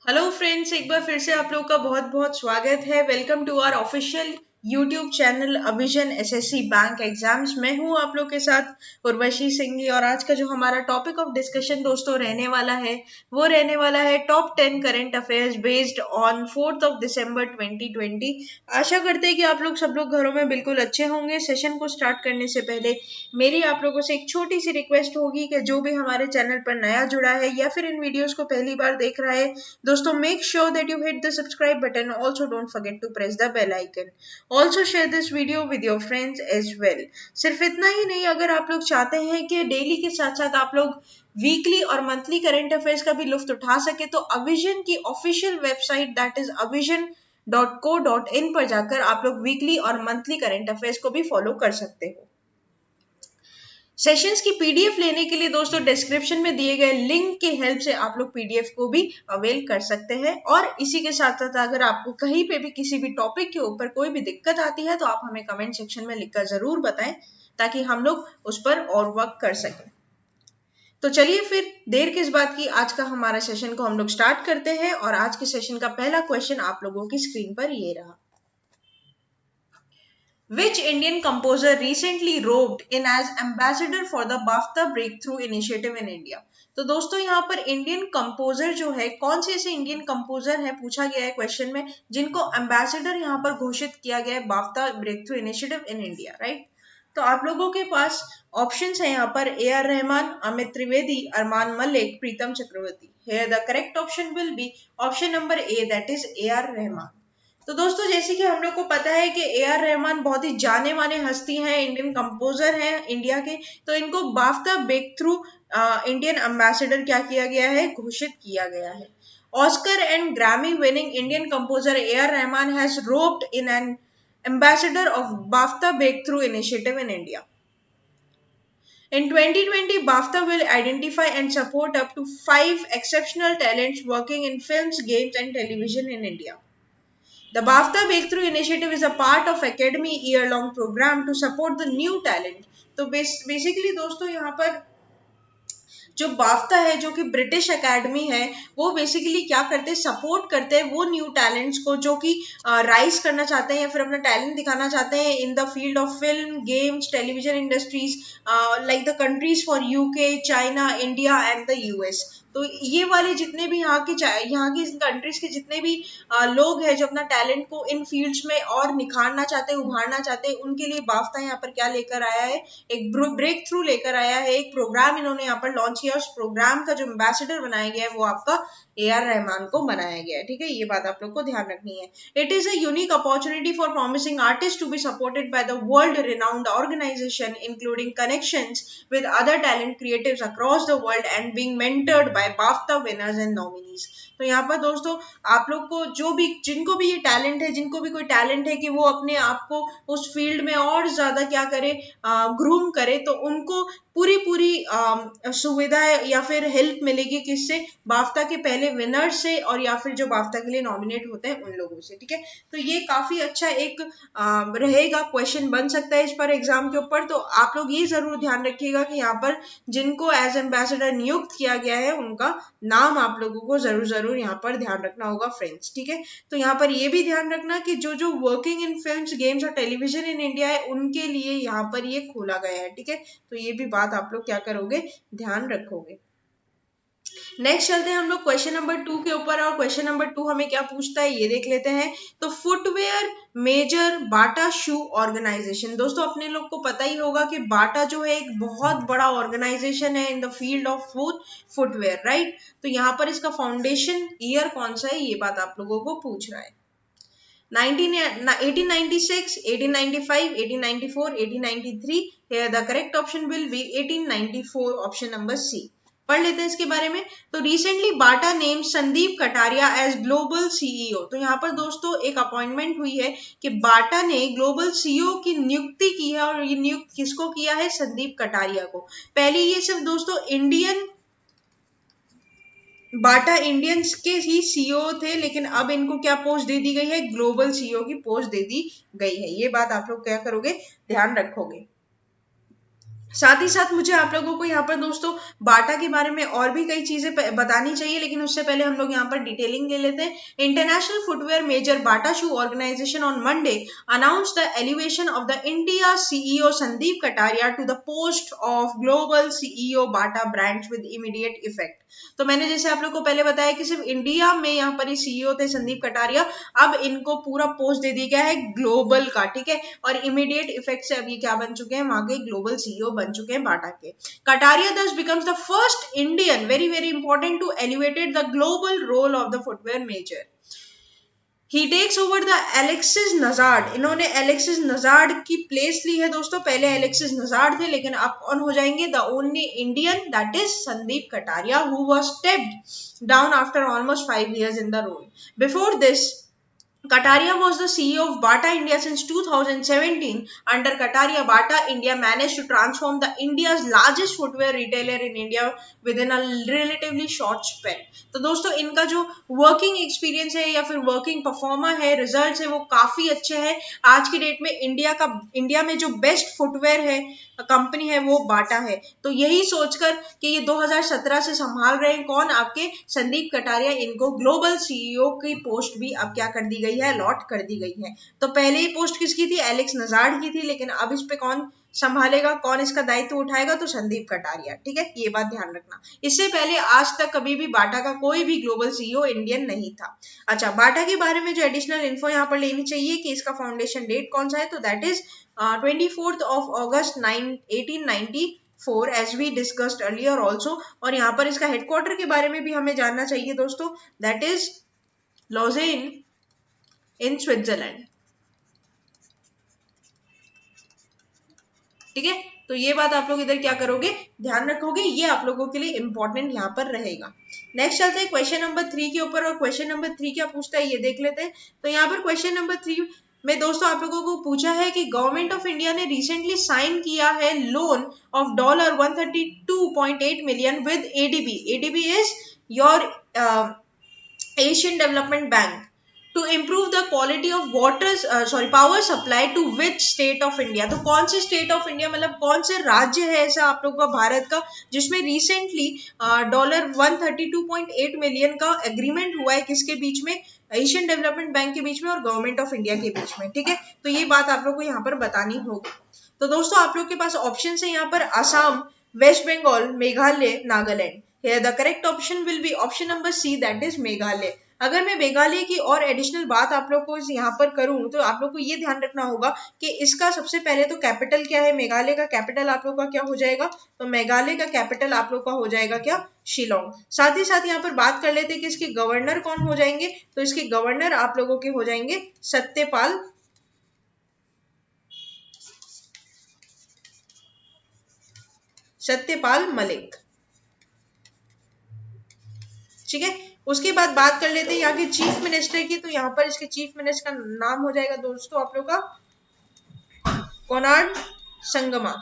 Hello friends, एक बार फिर से आप लोग का बहुत बहुत स्वागत है। Welcome to our official YouTube channel Avision SSC bank exams. मैं हूं आप लोग के साथ उर्वशी सिंघी और आज का जो हमारा टॉपिक ऑफ डिस्कशन दोस्तों रहने वाला है वो रहने वाला है top 10 current affairs based on 4 दिसंबर 2020। आशा करते हैं कि आप लोग सब लोग घरों में बिल्कुल अच्छे होंगे। सेशन को स्टार्ट करने से पहले मेरी आप लोगों से एक छोटी सी रिक्वेस्ट होगी कि जो भी हमारे चैनल पर नया जुड़ा है या फिर इन वीडियोस को पहली बार देख रहा है, दोस्तों make sure that you hit the subscribe button. Also don't forget to press the bell icon. Also share this video with your friends as well. सिर्फ इतना ही नहीं, अगर आप लोग चाहते हैं कि डेली के साथ साथ आप लोग वीकली और मंथली करंट अफेयर्स का भी लुफ्त उठा सके तो अविजन की official website that is avision.co.in पर जाकर आप लोग वीकली और मंथली करंट अफेयर्स को भी फॉलो कर सकते हो। सेशंस की पीडीएफ लेने के लिए दोस्तों डिस्क्रिप्शन में दिए गए लिंक की हेल्प से आप लोग पीडीएफ को भी अवेल कर सकते हैं। और इसी के साथ साथ अगर आपको कहीं पे भी किसी भी टॉपिक के ऊपर कोई भी दिक्कत आती है तो आप हमें कमेंट सेक्शन में लिखकर जरूर बताएं ताकि हम लोग उस पर और वर्क कर सकें। तो चलिए फिर देर किस बात की, आज का हमारा सेशन को हम लोग स्टार्ट करते हैं। और आज के सेशन का पहला क्वेश्चन आप लोगों की स्क्रीन पर ये रहा। Which Indian composer recently roped in as ambassador for the BAFTA Breakthrough Initiative in India? तो दोस्तों यहाँ पर इंडियन कंपोजर जो है, कौन से ऐसे इंडियन कंपोजर है पूछा गया है क्वेश्चन में जिनको एम्बेसडर यहाँ पर घोषित किया गया है BAFTA breakthrough initiative in India, right. तो आप लोगों के पास ऑप्शंस है यहाँ पर AR Rahman, Amit Trivedi, Armaan Malik, Pritam Chakraborty. Here the correct option will be option number A, that is AR Rahman. तो दोस्तों जैसे कि हम लोग को पता है कि AR रहमान बहुत ही जाने माने हस्ती हैं, इंडियन कंपोजर हैं इंडिया के। तो इनको BAFTA breakthrough Indian ambassador क्या किया गया है, घोषित किया गया है। Oscar and Grammy winning Indian composer AR Rahman has roped in an ambassador of BAFTA Breakthrough Initiative in India. In 2020, BAFTA will identify and support up to 5 exceptional talents working in films, games and television in India. The BAFTA Breakthrough Initiative is a part of Academy year-long program to support the new talent. तो basically दोस्तों यहाँ पर जो बाफ्ता है, जो कि British academy है, वो बेसिकली क्या करते हैं, सपोर्ट करते हैं वो न्यू टैलेंट्स को जो कि राइज करना चाहते हैं या फिर अपना टैलेंट दिखाना चाहते हैं in the field of film, games, television industries like the countries for UK, China, India and the US। तो ये वाले जितने भी यहाँ की कंट्रीज के जितने भी लोग हैं जो अपना टैलेंट को इन फील्ड्स में और निखारना चाहते हैं, उभारना चाहते हैं, उनके लिए बाफ्ता यहाँ पर क्या लेकर आया है, एक ब्रेक थ्रू लेकर आया है, एक प्रोग्राम इन्होंने यहाँ पर लॉन्च किया। उस प्रोग्राम का जो एम्बेसडर बनाया गया है वो आपका AR रहमान को बनाया गया है, ठीक है। ये बात आप लोग को ध्यान रखनी है। It is a unique opportunity for promising artist to be supported by the world renowned organisation including connections with other talent creatives across the world and being mentored by BAFTA winners and nominees। तो यहाँ पर दोस्तों आप लोग को जिनको भी ये टैलेंट है, जिनको भी कोई टैलेंट है कि वो अपने आप को उस फील्ड में और ज्यादा क्या करे, ग्रूम करे, तो उनको पूरी सुविधा या फिर हेल्प मिलेगी किससे, बाफ्ता के पहले विनर से और या फिर जो बाफ्ता के लिए नॉमिनेट होते हैं उन लोगों से, ठीक है। तो ये काफी अच्छा एक रहेगा, क्वेश्चन बन सकता है इस पर एग्जाम के ऊपर। तो आप लोग ये जरूर ध्यान रखिएगा कि यहाँ पर जिनको एज एम्बेसडर नियुक्त किया गया है उनका नाम आप लोगों को जरूर यहाँ पर ध्यान रखना होगा फ्रेंड्स, ठीक है। तो यहाँ पर ये भी ध्यान रखना कि जो वर्किंग इन फिल्म्स, गेम्स और टेलीविजन इन इंडिया है उनके लिए यहाँ पर ये खोला गया है, ठीक है। तो ये भी बात आप लोग क्या करोगे, ध्यान रखोगे। नेक्स्ट चलते हैं हम लोग क्वेश्चन नंबर 2 के ऊपर। और क्वेश्चन नंबर 2 हमें क्या पूछता है ये देख लेते हैं। तो footwear major Bata shoe organisation, दोस्तों अपने लोग को पता ही होगा कि बाटा जो है एक बहुत बड़ा ऑर्गेनाइजेशन है in the field of footwear, right. तो यहाँ पर इसका फाउंडेशन ईयर कौन सा है ये बात आप लोगों को पूछ रहा है। 1896, 1895, 1894, 1893। Here the correct option will be 1894, option number C। पढ़ लेते हैं इसके बारे में। तो recently Bata name Sandeep Kataria as global CEO। तो यहाँ पर दोस्तों एक अपॉइंटमेंट हुई है कि बाटा ने ग्लोबल CEO की नियुक्ति की है और ये नियुक्त किसको किया है, संदीप कटारिया को। पहले ये सिर्फ दोस्तों बाटा इंडियंस के ही CEO थे, लेकिन अब इनको क्या पोस्ट दे दी गई है, ग्लोबल CEO की पोस्ट दे दी गई है। ये बात आप लोग क्या करोगे, ध्यान रखोगे। साथ ही साथ मुझे आप लोगों को यहाँ पर दोस्तों बाटा के बारे में और भी कई चीजें बतानी चाहिए, लेकिन उससे पहले हम लोग यहाँ पर डिटेलिंग ले लेते हैं। International footwear major Bata shoe organisation on Monday announce the elevation of the India CEO Sandeep Kataria to the post of global CEO Bata brands with immediate effect. तो मैंने जैसे आप लोग को पहले बताया कि सिर्फ इंडिया में यहाँ पर सीईओ थे संदीप कटारिया, अब इनको पूरा पोस्ट दे दिया गया है ग्लोबल का, ठीक है, और इमीडिएट इफेक्ट से अब ये क्या बन चुके हैं, वहां के ग्लोबल सीईओ बन चुके हैं बाटा के। Kataria thus becomes the first Indian, very very important, to elevated the global role of the footwear major. He takes over the Alexis Nasard, इन्होंने एलेक्सिस नजार्ड की प्लेस ली है दोस्तों। पहले एलेक्सिस नजार्ड थे, लेकिन अब कौन हो जाएंगे, the only Indian, that is Sandeep Kataria, who was stepped down after almost 5 years in the role. Before this, Kataria was the CEO of Bata India since 2017. Under Kataria, Bata India managed to transform the India's largest footwear retailer in India within a relatively short span. तो दोस्तों इनका जो working experience है या फिर working performer है, results है, वो काफी अच्छे हैं। आज की डेट में इंडिया में जो बेस्ट फुटवेयर है कंपनी है वो बाटा है। तो यही सोचकर कि ये 2017 से संभाल रहे हैं कौन, आपके संदीप कटारिया, इनको ग्लोबल सीईओ की पोस्ट भी अब क्या कर दी गई है, अलॉट कर दी गई है। तो पहले ही पोस्ट किसकी थी, एलेक्स नजार्ड की थी, लेकिन अब इस पे कौन संभालेगा, कौन इसका दायित्व उठाएगा, तो संदीप कटारिया, ठीक है, ये बात ध्यान रखना। इससे पहले आज तक कभी भी बाटा का कोई भी ग्लोबल सीईओ इंडियन नहीं था। अच्छा, बाटा के बारे में जो एडिशनल इन्फो यहाँ पर लेनी चाहिए कि इसका फाउंडेशन डेट कौन सा है, तो that is 24th of August 1894 as we discussed earlier also। और यहाँ पर इसका हेडक्वार्टर के बारे में भी हमें जानना चाहिए दोस्तों, that is Lausanne in Switzerland, ठीक है। तो ये बात आप लोग इधर क्या करोगे, ध्यान रखोगे, ये आप लोगों के लिए इंपॉर्टेंट यहाँ पर रहेगा। नेक्स्ट चलते हैं क्वेश्चन नंबर 3 के ऊपर, और क्वेश्चन नंबर 3 क्या पूछता है ये देख लेते हैं। तो यहाँ पर क्वेश्चन नंबर 3 में दोस्तों आप लोगों को पूछा है कि गवर्नमेंट ऑफ इंडिया ने रिसेंटली साइन किया है loan of $132.8 million with ADB. ADB is your Asian Development bank to improve the quality of power supply to which state of India। तो कौन से स्टेट ऑफ इंडिया, मतलब कौन से राज्य है ऐसा आप लोग का भारत का जिसमें रिसेंटली $132.8 million का एग्रीमेंट हुआ है, किसके बीच में, एशियन डेवलपमेंट बैंक के बीच में और गवर्नमेंट ऑफ इंडिया के बीच में, ठीक है। तो ये बात आप लोग को यहाँ पर बतानी होगी। तो दोस्तों आप लोग के पास ऑप्शन है यहाँ पर Assam, West Bengal, Meghalaya, Nagaland. Here the correct option will be option number C, that is Meghalaya. अगर मैं मेघालय की और एडिशनल बात आप लोग को यहाँ पर करूं तो आप लोग को ये ध्यान रखना होगा कि इसका सबसे पहले तो कैपिटल क्या है, मेघालय का कैपिटल आप लोग का क्या हो जाएगा, तो मेघालय का कैपिटल आप लोग का हो जाएगा क्या, शिलोंग। साथ ही साथ यहाँ पर बात कर लेते हैं कि इसके गवर्नर कौन हो जाएंगे, तो इसके गवर्नर आप लोगों के हो जाएंगे सत्यपाल मलिक, ठीक है। उसके बाद बात कर लेते हैं यहाँ के चीफ मिनिस्टर की। तो यहाँ पर इसके चीफ मिनिस्टर का नाम हो जाएगा दोस्तों आप लोग का कोनार्ड संगमा,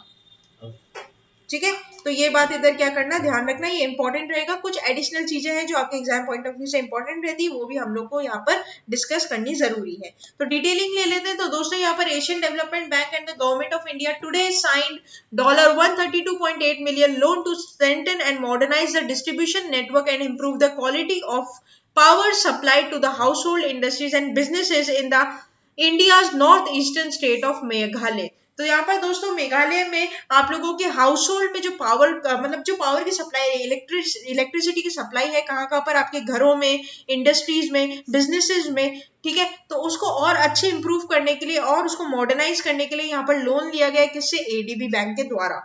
ठीक है। तो ये बात इधर क्या करना, ध्यान रखना, ये इंपॉर्टेंट रहेगा। कुछ एडिशनल चीजें हैं जो आपके एग्जाम पॉइंट ऑफ व्यू से इंपॉर्टेंट रहती है, वो भी हम लोग को यहाँ पर डिस्कस करनी जरूरी है। तो डिटेलिंग ले लेते हैं। तो दोस्तों यहाँ पर Asian Development Bank and the government of India today signed $132.8 million loan to strengthen and modernise the distribution network and improve the quality of power supplied to the household industries and businesses in the India's northeastern state of Meghalaya. तो यहाँ पर दोस्तों मेघालय में आप लोगों के house hold में जो पावर मतलब जो पावर की सप्लाई है, इलेक्ट्रिसिटी की सप्लाई है, कहाँ पर आपके घरों में, इंडस्ट्रीज में, बिजनेसेस में, ठीक है। तो उसको और अच्छे इंप्रूव करने के लिए और उसको मॉडर्नाइज करने के लिए यहाँ पर लोन लिया गया है, किससे, एडीबी बैंक के द्वारा।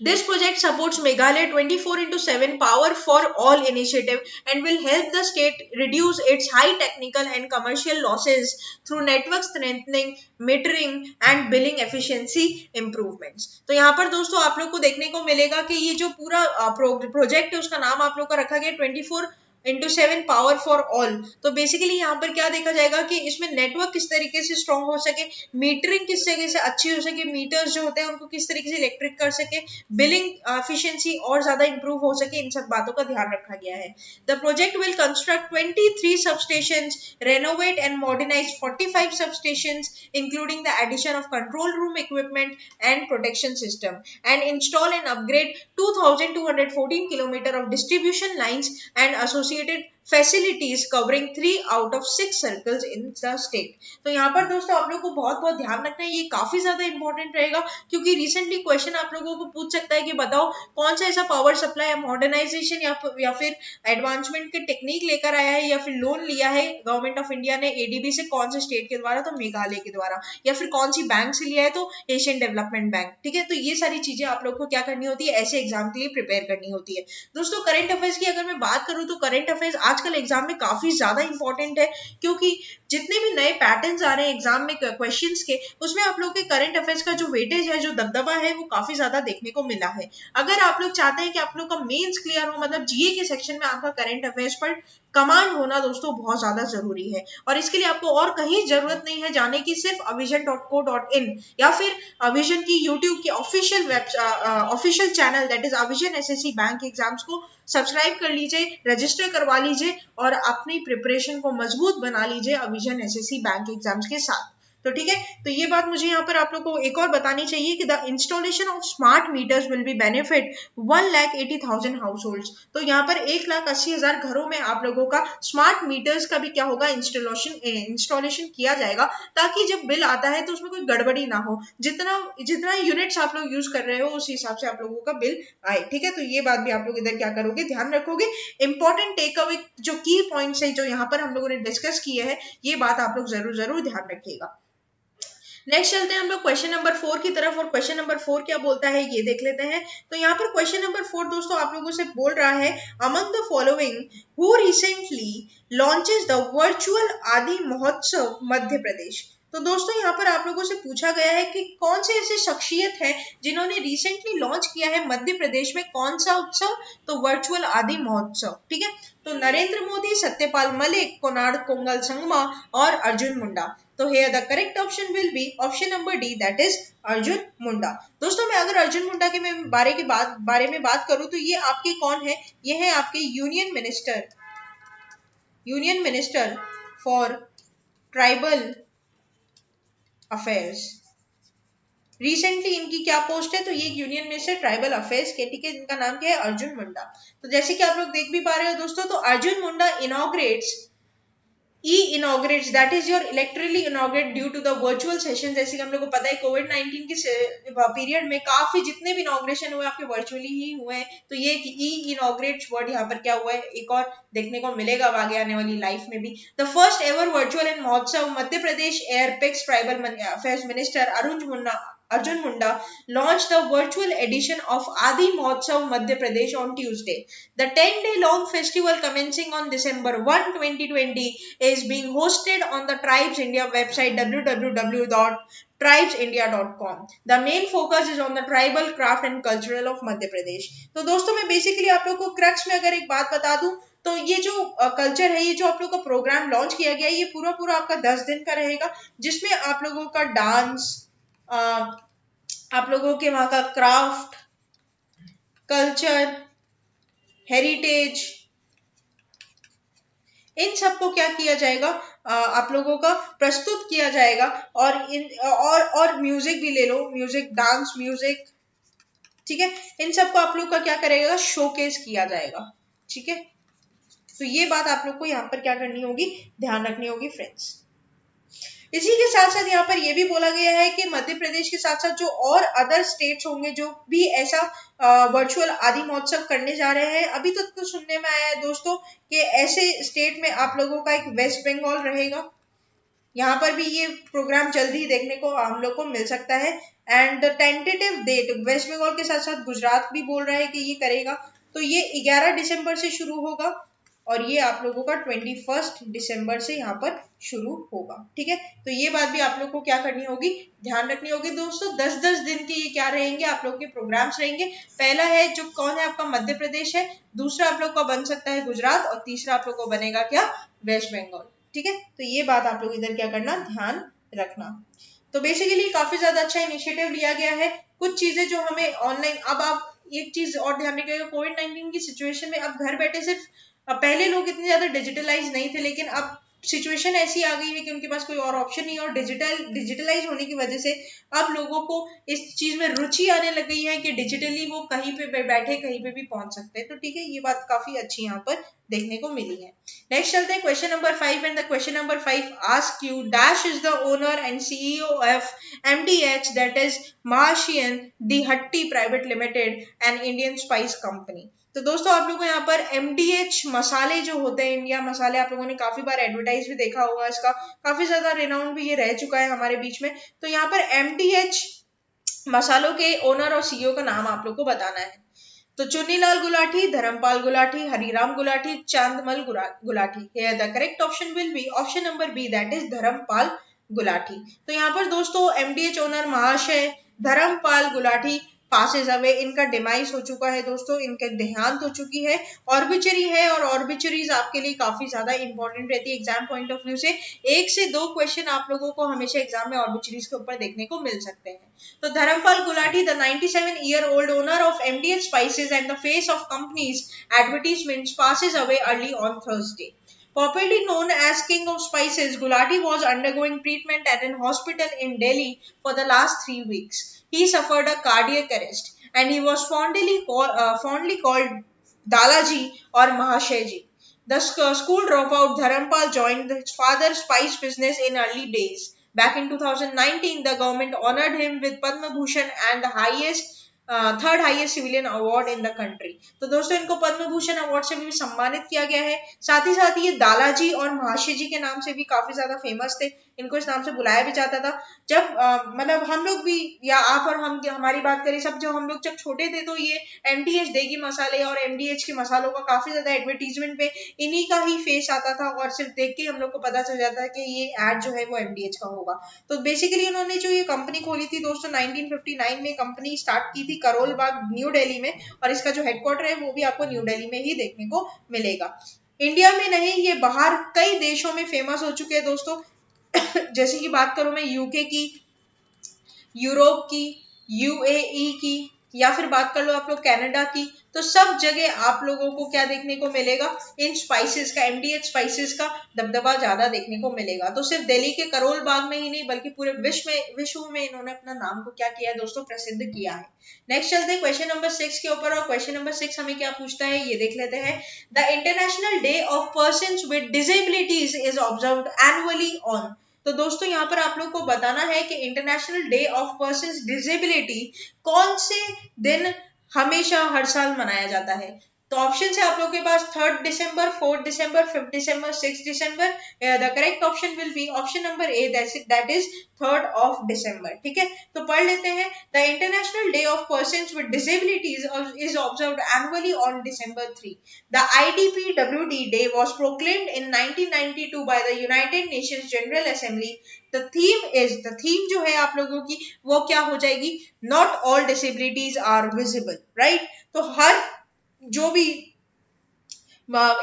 This project supports Meghalaya 24/7 Power for All initiative and will help the state reduce its high technical and commercial losses through network strengthening, metering and billing efficiency improvements। तो यहाँ पर दोस्तों आप लोग को देखने को मिलेगा कि ये जो पूरा प्रोजेक्ट है उसका नाम आप लोग का रखा गया 24 इंटू 7 पावर फॉर ऑल। तो बेसिकली यहाँ पर क्या देखा जाएगा कि इसमें नेटवर्क किस तरीके से स्ट्रॉन्ग हो सके, मीटरिंग किस तरीके से अच्छी हो सके, मीटर्स जो होते हैं उनको किस तरीके से इलेक्ट्रिक कर सके, बिलिंग एफिशिएंसी और ज्यादा इंप्रूव हो सके, इन सब बातों का ध्यान रखा गया है। The project will construct 23 substations, renovate and modernize 45 substations, including the addition of control room equipment and protection system, and install and upgrade 2,214 kilometers of distribution lines and associated facilities covering 3 out of 6 circles in the state. तो यहाँ पर दोस्तों आप लोगों को बहुत बहुत ध्यान रखना है, ये काफी ज्यादा इंपॉर्टेंट रहेगा क्योंकि रिसेंटली क्वेश्चन आप लोगों को पूछ सकता है कि बताओ कौन सा ऐसा पावर सप्लाई या मॉडर्नाइजेशन या फिर एडवांसमेंट के टेक्निक लेकर आया है या फिर लोन लिया है गवर्नमेंट ऑफ इंडिया ने एडीबी से, कौन से स्टेट के द्वारा, तो मेघालय के द्वारा, या फिर कौन सी बैंक से लिया है तो एशियन डेवलपमेंट बैंक। ठीक है, तो ये सारी चीजें आप लोग को क्या करनी होती है, ऐसे एग्जाम के लिए प्रिपेयर करनी होती है। दोस्तों करंट अफेयर्स की अगर मैं बात करूं तो करंट अफेयर्स आजकल एग्जाम में काफी ज्यादा इंपॉर्टेंट है क्योंकि जितने भी नए पैटर्न्स आ रहे हैं एग्जाम में क्वेश्चंस के, उसमें आप लोग के करंट अफेयर्स का जो वेटेज है, जो दबदबा है, वो काफी ज्यादा देखने को मिला है। अगर आप लोग चाहते हैं कि आप लोग का मेंस क्लियर हो, मतलब जीए के सेक्शन में आपका करंट अफेयर्स पर कमांड होना दोस्तों बहुत ज्यादा जरूरी है, और इसके लिए आपको और कहीं जरूरत नहीं है जाने की, सिर्फ avision.co.in या फिर अविजन की यूट्यूब की official channel that is Avision SSC bank exams को सब्सक्राइब कर लीजिए, रजिस्टर करवा लीजिए और अपनी प्रिपरेशन को मजबूत बना लीजिए अविजन एसएससी बैंक एग्जाम्स के साथ। तो ठीक है, तो ये बात मुझे यहाँ पर आप लोगों को एक और बतानी चाहिए कि the installation of smart meters will be benefit 1,80,000 house holds. तो यहाँ पर 1,80,000 घरों में आप लोगों का स्मार्ट मीटर्स का भी क्या होगा, इंस्टॉलेशन किया जाएगा, ताकि जब बिल आता है तो उसमें कोई गड़बड़ी ना हो, जितना यूनिट्स आप लोग यूज कर रहे हो उस हिसाब से आप लोगों का बिल आए। ठीक है, तो ये बात भी आप लोग इधर क्या करोगे, ध्यान रखोगे। इंपॉर्टेंट टेक अवे जो की पॉइंट्स है जो यहाँ पर हम लोगों ने डिस्कस किए हैं, ये बात आप लोग जरूर ध्यान रखिएगा। नेक्स्ट चलते हैं हम लोग क्वेश्चन नंबर 4 की तरफ, और क्वेश्चन नंबर 4 क्या बोलता है ये देख लेते हैं। तो यहाँ पर क्वेश्चन नंबर 4 दोस्तों आप लोगों से बोल रहा है, among the following who recently launches the virtual आदि महोत्सव मध्य प्रदेश। तो दोस्तों यहाँ पर आप लोगों से पूछा गया है कि कौन से ऐसे शख्सियत है जिन्होंने रिसेंटली लॉन्च किया है मध्य प्रदेश में कौन सा उत्सव, तो वर्चुअल आदि महोत्सव। ठीक है, तो नरेंद्र मोदी, सत्यपाल मलिक, कोनार्ड कोंगल संगमा और अर्जुन मुंडा। तो here the correct option will be option number D, that is Arjun Munda. दोस्तों मैं अगर अर्जुन मुंडा के बारे में बात करूं तो ये आपके कौन है, ये है आपके union minister for tribal affairs. Recently इनकी क्या पोस्ट है, तो ये यूनियन मिनिस्टर ट्राइबल अफेयर्स के, ठीक है, इनका नाम क्या है, अर्जुन मुंडा। तो जैसे कि आप लोग देख भी पा रहे हो दोस्तों, तो Arjun Munda inaugurates that is your electorally inaugurate due to the virtual session। जैसे कि हम लोग को पता है कोविड-19 के पीरियड में काफी जितने भी इनॉग्रेशन हुए आपके वर्चुअली ही हुए हैं, तो ये inaugurates वर्ड यहाँ पर क्या हुआ है, एक और देखने को मिलेगा आगे आने वाली लाइफ में भी। The first ever virtual and Mahotsav Madhya Pradesh एयरपेक्स tribal affairs minister Arjun Munda launched the virtual edition of Adi Mahotsav Madhya Pradesh on Tuesday. The 10-day long festival commencing on December 1, 2020 is being hosted on the Tribes India website www.tribesindia.com. The main focus is on the tribal craft and cultural of Madhya Pradesh. तो दोस्तों मैं basically आप लोगों को crux में अगर एक बात बता दूं तो ये जो कल्चर है, ये जो आप लोगों का प्रोग्राम लॉन्च किया गया है, ये पूरा आपका 10 दिन का रहेगा, जिसमें आप लोगों का डांस, आप लोगों के वहां का क्राफ्ट, कल्चर, हेरिटेज, इन सबको क्या किया जाएगा, आप लोगों का प्रस्तुत किया जाएगा। और म्यूजिक भी ले लो, म्यूजिक, डांस, म्यूजिक, ठीक है, इन सबको आप लोग का क्या करेगा, शोकेस किया जाएगा। ठीक है, तो ये बात आप लोग को यहाँ पर क्या करनी होगी, ध्यान रखनी होगी फ्रेंड्स। इसी के साथ साथ यहाँ पर यह भी बोला गया है कि मध्य प्रदेश के साथ साथ जो और अदर स्टेट्स होंगे जो भी ऐसा वर्चुअल आदि महोत्सव करने जा रहे हैं, अभी तक तो सुनने में आया है दोस्तों कि ऐसे स्टेट में आप लोगों का एक वेस्ट बंगाल रहेगा, यहाँ पर भी ये प्रोग्राम जल्दी ही देखने को हम लोग को मिल सकता है। And the tentative date, West Bengal के साथ साथ गुजरात भी बोल रहा है कि ये करेगा, तो ये 11 दिसंबर से शुरू होगा और ये आप लोगों का 21 दिसंबर से यहाँ पर शुरू होगा। ठीक है, तो ये बात भी आप लोग को क्या करनी होगी, ध्यान रखनी होगी दोस्तों। 10-10 दिन के ये क्या रहेंगे, आप लोग के प्रोग्राम्स रहेंगे। पहला है जो कौन है आपका, मध्य प्रदेश है, दूसरा आप लोग का बन सकता है गुजरात, और तीसरा आप लोग को बनेगा क्या, वेस्ट बंगाल। ठीक है, तो ये बात आप लोग इधर क्या करना, ध्यान रखना। तो बेसिकली काफी ज्यादा अच्छा इनिशिएटिव लिया गया है। कुछ चीजें जो हमें ऑनलाइन, अब आप एक चीज और ध्यान रखिएगा, कोविड-19 की सिचुएशन में अब घर बैठे सिर्फ, पहले लोग इतने ज्यादा डिजिटलाइज नहीं थे, लेकिन अब सिचुएशन ऐसी आ गई है कि उनके पास कोई और ऑप्शन नहीं है, और डिजिटलाइज होने की वजह से अब लोगों को इस चीज में रुचि आने लग गई है कि डिजिटली वो कहीं पे बैठे कहीं पे भी पहुंच सकते हैं। तो ठीक है, ये बात काफी अच्छी यहाँ पर देखने को मिली है। नेक्स्ट चलते हैं question number 5, and the question number 5 ask you dash is the owner and CEO of MDH, that is Mahashian Di Hatti private limited and Indian spice company. तो दोस्तों आप लोगों को यहाँ पर MDH मसाले जो होते हैं, इंडिया मसाले, आप लोगों ने काफी बार एडवर्टाइज भी देखा होगा, इसका काफी ज्यादा रिनाउंड भी ये रह चुका है हमारे बीच में। तो यहाँ पर MDH मसालों के ओनर और सीईओ का नाम आप लोग को बताना है। तो Chunnilal Gulati, Dharmpal Gulati, Hariram Gulati, Chandmal Gulati. Here the correct option will be option number B, that is Dharmpal Gulati. तो यहाँ पर दोस्तों MDH ओनर महाशय धर्मपाल गुलाटी पासेस अवे, इनका डिमाइस हो चुका है दोस्तों, इनके देहांत हो चुकी है। ऑर्बिचरी है, और ऑर्बिचरीज आपके लिए काफी ज्यादा इंपॉर्टेंट रहती है एग्जाम पॉइंट ऑफ व्यू से। 1 से 2 क्वेश्चन आप लोगों को हमेशा एग्जाम में ऑर्बिचरीज के ऊपर देखने को मिल सकते हैं। तो Dharampal Gulati, the 97-year-old owner of MDH Spices and the face of company's advertisements, passes away early on Thursday. Popularly known as King of Spices, Gulati was undergoing treatment at an hospital in Delhi for the last 3 weeks. He suffered a cardiac arrest, and he was fondly called Dalaji or Mahashayji. The school dropout Dharampal joined his father's spice business in early days. Back in 2019, the government honored him with Padma Bhushan and the third highest civilian award in the country. तो दोस्तों इनको Padma Bhushan award से भी सम्मानित किया गया है। साथ ही ये दालाजी और महाशय जी के नाम से भी काफी ज्यादा फेमस थे, इनको इस नाम से बुलाया भी जाता था। जब मतलब हम लोग भी, या आप और हम हमारी बात करें, सब जो हम लोग जब छोटे थे, तो ये MDH देगी मसाले और MDH के मसालों का काफी ज्यादा एडवर्टीजमेंट पे इन्हीं का ही फेस आता था, और सिर्फ देख के हम लोग को पता चल जाता है कि ये एड जो है वो MDH का होगा। तो बेसिकली उन्होंने जो ये कंपनी खोली थी दोस्तों 1959 में कंपनी स्टार्ट की थी करोल बाग न्यू दिल्ली में, और इसका जो हेडक्वार्टर है वो भी आपको न्यू दिल्ली में ही देखने को मिलेगा। इंडिया में नहीं, ये बाहर कई देशों में फेमस हो चुके हैं दोस्तों। जैसे कि बात करूं मैं यूके की, यूरोप की, UAE की, या फिर बात कर लो आप लोग कनाडा की, तो सब जगह आप लोगों को क्या देखने को मिलेगा, इन स्पाइसेस का, MDH स्पाइसेस का दबदबा ज्यादा देखने को मिलेगा। तो सिर्फ दिल्ली के करोल बाग में ही नहीं, बल्कि पूरे विश्व में इन्होंने अपना नाम को क्या किया है दोस्तों, प्रसिद्ध किया है। नेक्स्ट चलते हैं क्वेश्चन नंबर 6 के ऊपर, और क्वेश्चन नंबर 6 हमें क्या पूछता है ये देख लेते हैं। The international day of persons with disabilities is observed annually on. तो दोस्तों यहाँ पर आप लोग को बताना है कि international day of persons disability कौन से दिन हमेशा हर साल मनाया जाता है। तो ऑप्शन है आप लोग के पास 3 दिसंबर, 4 दिसंबर, 5 दिसंबर, 6 दिसंबर। The correct option will be option number A, that is 3 of December. ठीक है, तो पढ़ लेते हैं। The international day of persons with disabilities is observed annually on December 3. The IDPWD Day was proclaimed in 1992 by the United Nations General Assembly. The theme जो है आप लोगों की वो क्या हो जाएगी, Not all disabilities are visible, right? तो हर जो भी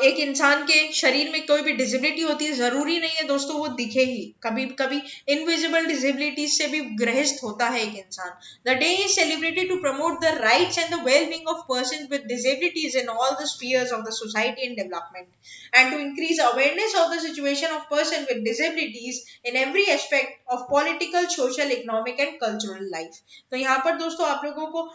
एक इंसान के शरीर में कोई भी डिसेबिलिटी होती है, जरूरी नहीं है दोस्तों वो दिखे ही, कभी कभी इनविजिबल डिसेबिलिटीज से भी ग्रहित होता है एक इंसान। The day is celebrated to promote the rights and the wellbeing of persons with disabilities in all the spheres of the society and development, and to increase awareness of the situation of person with disabilities in every aspect of political, social, economic and cultural life. तो यहाँ पर दोस्तों आप लोगों को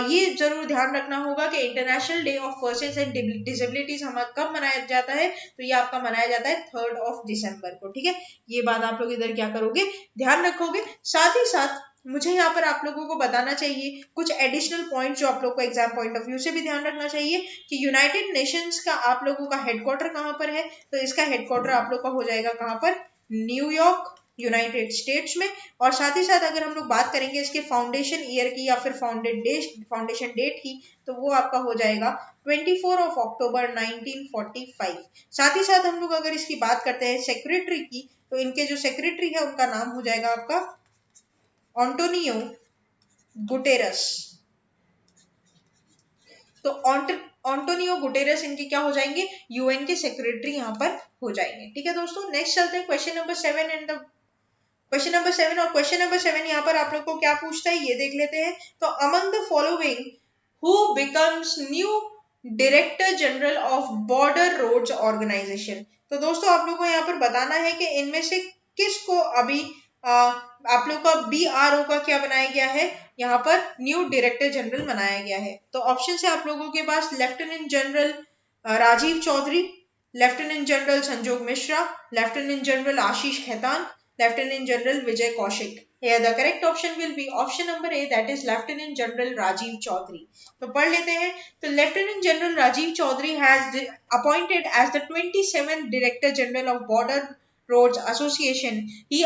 ये जरूर ध्यान रखना होगा कि international day of persons and disabilities हमारा कब मनाया जाता है, तो ये आपका मनाया जाता है 3 ऑफ दिसंबर को। ठीक है, ये बात आप लोग इधर क्या करोगे, ध्यान रखोगे। साथ ही साथ मुझे यहाँ पर आप लोगों को बताना चाहिए कुछ एडिशनल पॉइंट जो आप लोग को एग्जाम पॉइंट ऑफ व्यू से भी ध्यान रखना चाहिए कि यूनाइटेड नेशंस का आप लोगों का हेडक्वार्टर कहाँ पर है। तो इसका हेडक्वार्टर आप लोग का हो जाएगा कहाँ पर, न्यूयॉर्क यूनाइटेड स्टेट्स में। और साथ ही साथ अगर हम लोग बात करेंगे इसके फाउंडेशन ईयर की या फिर फाउंडेशन डेट की, तो वो आपका हो जाएगा 24 अक्टूबर 1945। साथ ही साथ हम लोग अगर इसकी बात करते हैं सेक्रेटरी की, तो इनके जो सेक्रेटरी है उनका नाम हो जाएगा आपका एंटोनियो गुटेरस। तो एंटोनियो गुटेरस इनके क्या हो जाएंगे, यूएन के सेक्रेटरी यहाँ पर हो जाएंगे। ठीक है दोस्तों, नेक्स्ट चलते हैं question number 7 and question number 7। और क्वेश्चन नंबर 7 यहाँ पर आप लोग को क्या पूछता है ये देख लेते हैं। तो among the following who becomes new director general of border roads organisation. तो दोस्तों आप लोग को यहाँ पर बताना है कि इनमें से किसको अभी आप लोग का BRO का क्या बनाया गया है, यहाँ पर न्यू डायरेक्टर जनरल बनाया गया है। तो ऑप्शन है आप लोगों के पास lieutenant general Rajeev Chaudhary, lieutenant general Sanjog Mishra, lieutenant general Ashish Khetan, lieutenant general Vijay Kaushik. Here the correct option will be option number A, that is Lieutenant General Rajiv Chaudhary. तो पढ़ लेते हैं। तो Lieutenant General Rajiv Chaudhary has appointed as the 27th Director General of Border Roads Association. His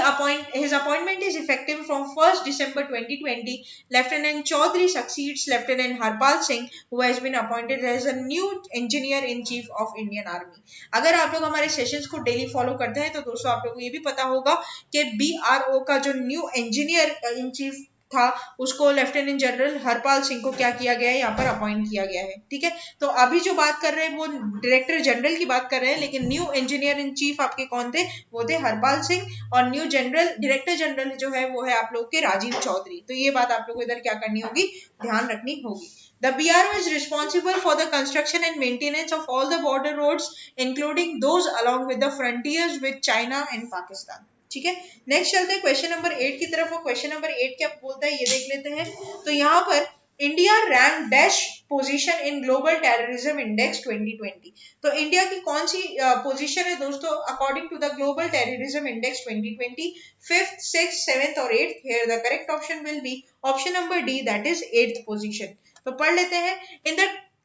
appointment is effective from 1st December 2020. Lieutenant Chaudhary succeeds Lieutenant Harpal Singh, who has been appointed as a new Engineer in Chief of Indian Army. अगर आप लोग हमारे sessions को daily follow करते हैं तो दोस्तों आप लोगों को ये भी पता होगा कि BRO का जो न्यू इंजीनियर इन चीफ था उसको लेफ्टिनेंट जनरल हरपाल सिंह को क्या किया गया है, यहाँ पर अपॉइंट किया गया है। ठीक है, तो अभी जो बात कर रहे हैं वो डायरेक्टर जनरल की बात कर रहे हैं, लेकिन न्यू इंजीनियर इन चीफ आपके कौन थे, वो थे हरपाल सिंह। और न्यू डायरेक्टर जनरल जो है वो है आप लोग के राजीव चौधरी। तो ये बात आप लोग को इधर क्या करनी होगी, ध्यान रखनी होगी। The BRO is responsible for the construction and maintenance of all the border roads, including those along with the frontiers with China and Pakistan. ठीक है, नेक्स्ट चलते हैं क्वेश्चन नंबर 8 की तरफ। और क्वेश्चन नंबर 8 क्या बोलता है ये देख लेते हैं। तो यहाँ पर India rank dash position in global terrorism index 2020। तो इंडिया की कौन सी पोजीशन है दोस्तों according to the global terrorism index 2020, 5th, 6th, 7th और 8th। Here the correct option will be option number D, that is 8th position. तो पढ़ लेते हैं।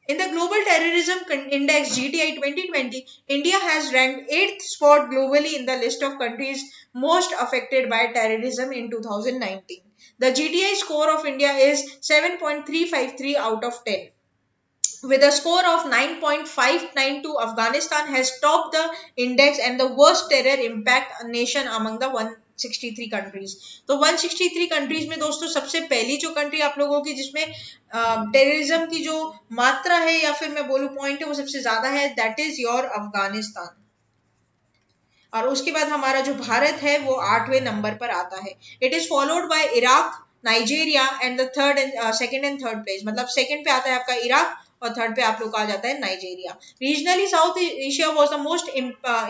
In the Global Terrorism Index GTI 2020, India has ranked 8th spot globally in the list of countries most affected by terrorism in 2019. The GTI score of India is 7.353 out of 10. With a score of 9.592, Afghanistan has topped the index and the worst terror impact nation among the 163 countries. तो 163 countries में दोस्तों सबसे पहली जो country आप लोगों की जिसमें टेररिज्म की जो मात्रा है या फिर मैं बोलूं पॉइंट है वो सबसे ज्यादा है, दैट इज योर अफगानिस्तान। और उसके बाद हमारा जो भारत है वो 8वें नंबर पर आता है। It is followed by Iraq, Nigeria and the second and third place. मतलब सेकंड पे आता है आपका इराक और थर्ड पे आप लोग का आ जाता है Nigeria. Regionally south Asia was the most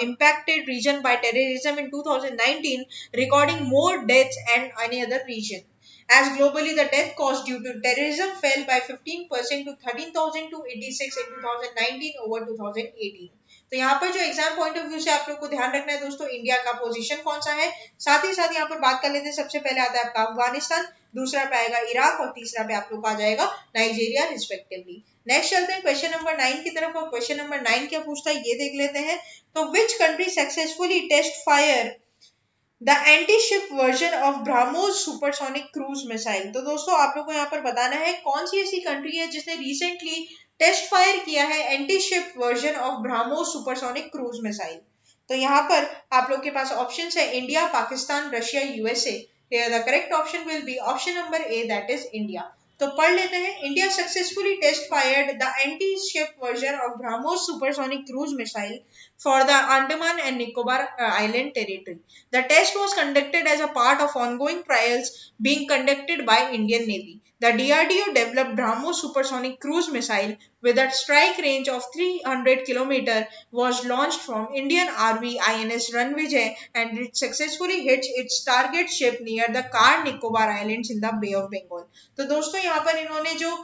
impacted region by terrorism in 2019, recording more deaths than any other region. As globally the death cost due to terrorism fell by 15% to 13,286 in 2019 over 2018. तो यहाँ पर जो exam point of view से आप लोग को ध्यान रखना है दोस्तों, इंडिया का पोजीशन कौन सा है। साथ ही साथ यहाँ पर बात कर लेते हैं, सबसे पहले आता है आपका अफगानिस्तान, दूसरा पे आएगा इराक और तीसरा पे आप लोग का आ जाएगा नाइजीरिया रिस्पेक्टिवली। नेक्स्ट चलते हैं क्वेश्चन नंबर 9 की तरफ। और क्वेश्चन नंबर 9 क्या पूछता है ये देख लेते हैं। तो which country successfully test fire the anti ship version of BrahMos supersonic cruise missile. तो दोस्तों आप लोग को यहाँ पर बताना है कौन सी ऐसी कंट्री है जिसने रिसेंटली टेस्ट फायर किया है anti ship version of BrahMos supersonic cruise missile. तो यहाँ पर आप लोग के पास ऑप्शंस है India, Pakistan, Russia, USA. Here the correct option will be option number A, that is India. तो पढ़ लेते हैं। India successfully test fired the anti ship version of BrahMos supersonic cruise missile for the Andaman and Nicobar Island territory. The test was conducted as a part of ongoing trials being conducted by Indian Navy. The DRDO developed BrahMos supersonic cruise missile with a strike range of 300 km was launched from Indian RV INS Ranvijay and it successfully hit its target ship near the Car Nicobar Islands in the Bay of Bengal. तो दोस्तों यहाँ पर इन्होंने जो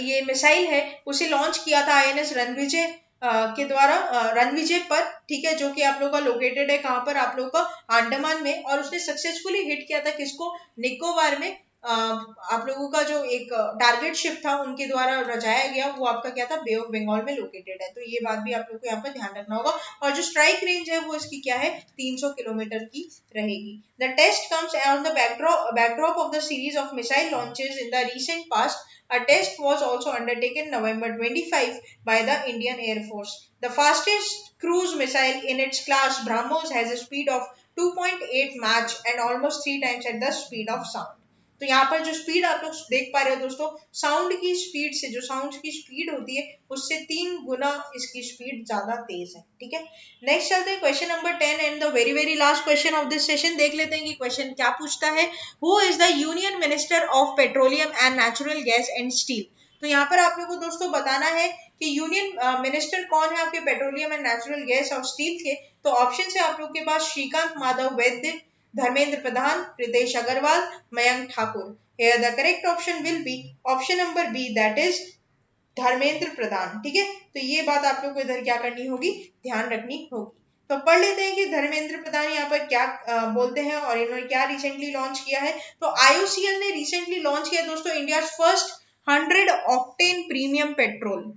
ये missile है उसे launch किया था INS रणविजय के द्वारा रणविजय पर, ठीक है, जो कि आप लोग का लोकेटेड है कहाँ पर, आप लोग का अंडमान में। और उसने सक्सेसफुली हिट किया था किसको, निकोबार में आप लोगों का जो एक टारगेट शिप था उनके द्वारा रचाया गया, वो आपका क्या था, बे ऑफ बंगाल में लोकेटेड है। तो ये बात भी आप लोग को यहाँ पर ध्यान रखना होगा। और जो स्ट्राइक रेंज है वो इसकी क्या है, 300 किलोमीटर की रहेगी। The test comes on the backdrop of the series of missile launches in the recent past. A test was also undertaken November 25 by the Indian Air Force. The fastest cruise missile in its class, BrahMos, has a speed of 2.8 Mach and almost 3 times at the speed of sound. तो यहाँ पर जो speed आप लोग देख पा रहे हो दोस्तों, साउंड की स्पीड से, जो साउंड की स्पीड होती है उससे 3 गुना इसकी स्पीड ज्यादा तेज है। ठीक है, नेक्स्ट चलते हैं question number 10 and the very very last question of this session. देख लेते हैं कि क्वेश्चन क्या पूछता है। Who is the union minister of petroleum and natural gas and steel. तो यहाँ पर आप लोग को दोस्तों बताना है कि यूनियन मिनिस्टर कौन है आपके पेट्रोलियम एंड नेचुरल गैस और स्टील के। तो ऑप्शन है आप लोग के पास श्रीकांत माधव वैद्य, Dharmendra Pradhan, Ritesh Agarwal, Mayank Thakur. Here the correct option will be option number B, that is Dharmendra Pradhan. ठीक है, तो ये बात आप लोग को इधर क्या करनी होगी, ध्यान रखनी होगी। तो पढ़ लेते हैं कि धर्मेंद्र प्रधान यहाँ पर क्या बोलते हैं और इन्होंने क्या रिसेंटली लॉन्च किया है। तो IOCL ने रिसेंटली लॉन्च किया दोस्तों India first 100 octane premium petrol.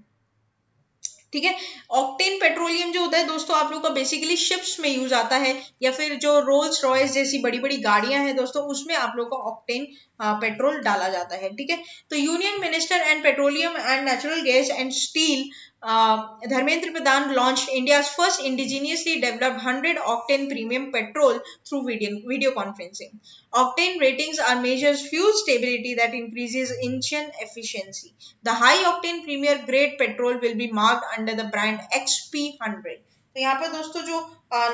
ठीक है, ऑक्टेन पेट्रोलियम जो होता है दोस्तों आप लोग का बेसिकली शिप्स में यूज आता है, या फिर जो रोल्स रॉयस जैसी बड़ी बड़ी गाड़ियां हैं दोस्तों उसमें आप लोग को ऑक्टेन पेट्रोल डाला जाता है। ठीक है, तो union minister and petroleum and natural gas and steel Dharmendra Pradhan launched India's first indigenously developed 100 octane premium petrol through video conferencing. Octane ratings are measures fuel stability that increases engine efficiency. The high octane premier grade petrol will be marked under the brand XP100. तो यहाँ पर दोस्तों जो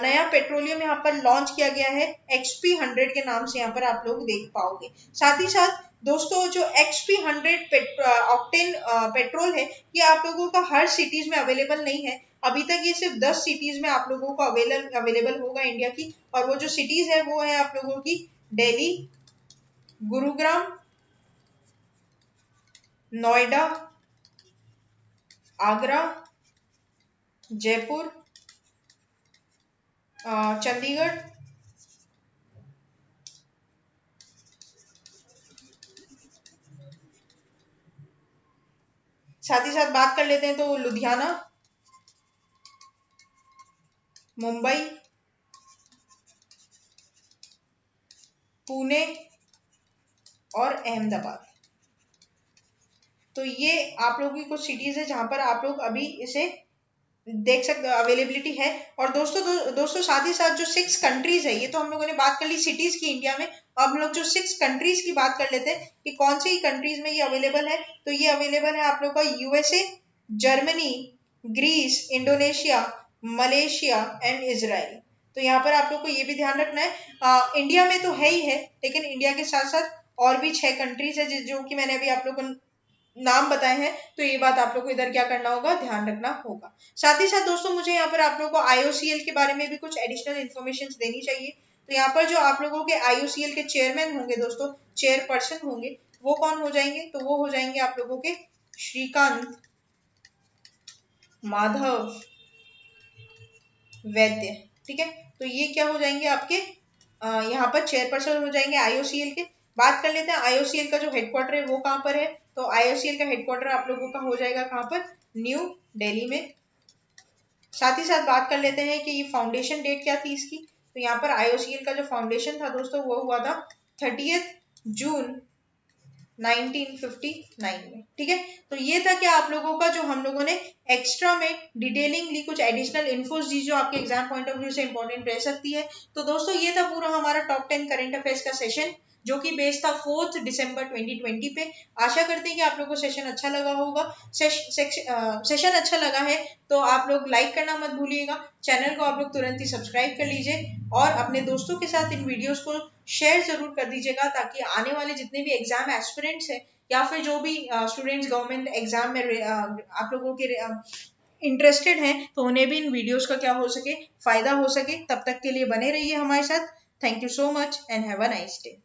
नया petroleum यहाँ पर launch किया गया है XP100 के नाम से यहाँ पर आप लोग देख पाओगे। साथ ही साथ दोस्तों जो XP100 ऑक्टेन पेट्रोल है ये आप लोगों का हर सिटीज में अवेलेबल नहीं है। अभी तक ये सिर्फ 10 सिटीज में आप लोगों को अवेलेबल होगा इंडिया की, और वो जो सिटीज है वो है आप लोगों की दिल्ली, गुरुग्राम, नोएडा, आगरा, जयपुर, चंडीगढ़, साथ ही साथ बात कर लेते हैं तो लुधियाना, मुंबई, पुणे और अहमदाबाद। तो ये आप लोगों की कुछ सिटीज है जहां पर आप लोग अभी इसे देख सकते हो, अवेलेबिलिटी है। और दोस्तों साथ ही साथ जो 6 कंट्रीज है, ये तो हम लोगों ने बात कर ली सिटीज की इंडिया में, अब हम लोग जो 6 कंट्रीज की बात कर लेते हैं कि कौन सी कंट्रीज में ये अवेलेबल है। तो ये अवेलेबल है आप लोग का USA, Germany, Greece, Indonesia, Malaysia and Israel. तो यहाँ पर आप लोग को ये भी ध्यान रखना है, इंडिया में तो है ही है, लेकिन इंडिया के साथ साथ और भी 6 कंट्रीज है जो कि मैंने अभी आप लोग को नाम बताए हैं। तो ये बात आप लोग को इधर क्या करना होगा, ध्यान रखना होगा। साथ ही साथ दोस्तों मुझे यहाँ पर आप लोगों को IOCL के बारे में भी कुछ एडिशनल इन्फॉर्मेशन देनी चाहिए। तो यहाँ पर जो आप लोगों के IOCL के चेयरमैन होंगे दोस्तों, चेयरपर्सन होंगे, वो कौन हो जाएंगे, तो वो हो जाएंगे आप लोगों के श्रीकांत माधव वैद्य। ठीक है, तो ये क्या हो जाएंगे आपके यहाँ पर चेयरपर्सन हो जाएंगे IOCL के। बात कर लेते हैं IOCL का जो हेडक्वार्टर है वो कहाँ पर है। तो IOCL का हेडक्वार्टर आप लोगों का हो जाएगा कहाँ पर, न्यू दिल्ली में। साथ ही साथ बात कर लेते हैं कि ये फाउंडेशन डेट क्या थी इसकी। तो यहाँ पर IOCL का जो फाउंडेशन था दोस्तों वो हुआ था 30 जून 1959 में। ठीक है, तो ये था कि आप लोगों का जो हम लोगों ने एक्स्ट्रा में डिटेलिंगली कुछ एडिशनल इन्फोस दी जो आपके एग्जाम पॉइंट ऑफ व्यू से इंपॉर्टेंट रह सकती है। तो दोस्तों ये था पूरा हमारा टॉप 10 करंट अफेयर्स का सेशन जो कि बेस्ड था 4 दिसंबर 2020 पे। आशा करते हैं कि आप लोगों को सेशन अच्छा लगा होगा। सेशन अच्छा लगा है तो आप लोग लाइक करना मत भूलिएगा, चैनल को आप लोग तुरंत ही सब्सक्राइब कर लीजिए और अपने दोस्तों के साथ इन वीडियोस को शेयर जरूर कर दीजिएगा ताकि आने वाले जितने भी एग्जाम एस्पिरेंट्स हैं या फिर जो भी स्टूडेंट्स गवर्नमेंट एग्जाम में आप लोगों के इंटरेस्टेड हैं तो उन्हें भी इन वीडियोस का क्या हो सके, फायदा हो सके। तब तक के लिए बने रहिए हमारे साथ। Thank you so much and have a nice day.